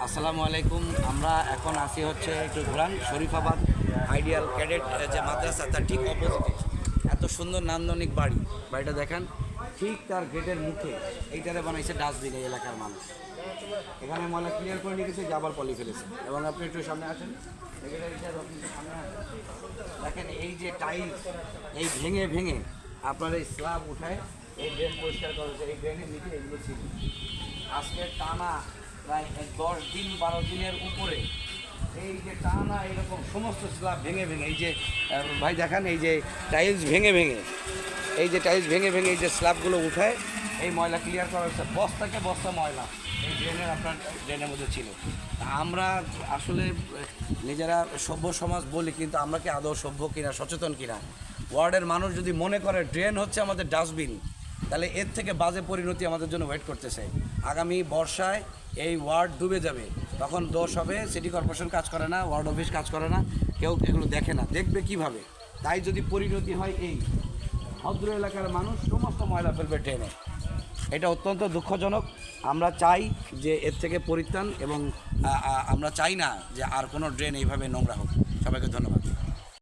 আসসালামু আলাইকুম। আমরা এখন আসি হচ্ছে একটু ঘোরান শরীফাবাদ আইডিয়াল ক্যাডেট যে মাদ্রাসা তার ঠিক অপোজিটে এত সুন্দর নান্দনিক বাড়িটা দেখেন, ঠিক তার গেটের মুখে এইটারে বানাইছে ডাস্টবিন এই এলাকার মানুষ। এখানে ময়লা ক্লিয়ার করে নিয়ে গেছে, জাবার পলি ফেলেছে। এবং আপনি একটু সামনে আসেন, সামনে আসেন, দেখেন এই যে টাইলস এই ভেঙে ভেঙে আপনার এই স্ল্যাব উঠায় এই ড্রেন পরিষ্কার করেছে। এই ড্রেনের নিচে এগুলো ছিল আজকে টানা প্রায় 10-12 দিনের উপরে এই যে টানা এরকম সমস্ত স্ল্যাব ভেঙে ভেঙে এই যে ভাই দেখান, এই যে টাইলস ভেঙে ভেঙে এই যে টাইলস ভেঙে ভেঙে এই যে স্ল্যাবগুলো উঠায় এই ময়লা ক্লিয়ার করা হচ্ছে। বস্তাকে বস্তা ময়লা এই ড্রেনের আপনার ড্রেনের মধ্যে ছিল। আমরা আসলে নিজেরা সভ্য সমাজ বলি, কিন্তু আমরা কি আদৌ সভ্য কিনা, সচেতন কিনা? ওয়ার্ডের মানুষ যদি মনে করে ড্রেন হচ্ছে আমাদের ডাস্টবিন, তাহলে এর থেকে বাজে পরিণতি আমাদের জন্য ওয়েট করতেছে। আগামী বর্ষায় এই ওয়ার্ড ডুবে যাবে, তখন দোষ হবে সিটি কর্পোরেশন কাজ করে না, ওয়ার্ড অফিস কাজ করে না, কেউ এগুলো দেখে না, দেখবে কিভাবে? তাই যদি পরিণতি হয় এই ভদ্র এলাকার মানুষ সমস্ত ময়লা ফেলবে ড্রেনে, এটা অত্যন্ত দুঃখজনক। আমরা চাই যে এর থেকে পরিত্রাণ, এবং আমরা চাই না যে আর কোনো ড্রেন এইভাবে নোংরা হোক। সবাইকে ধন্যবাদ।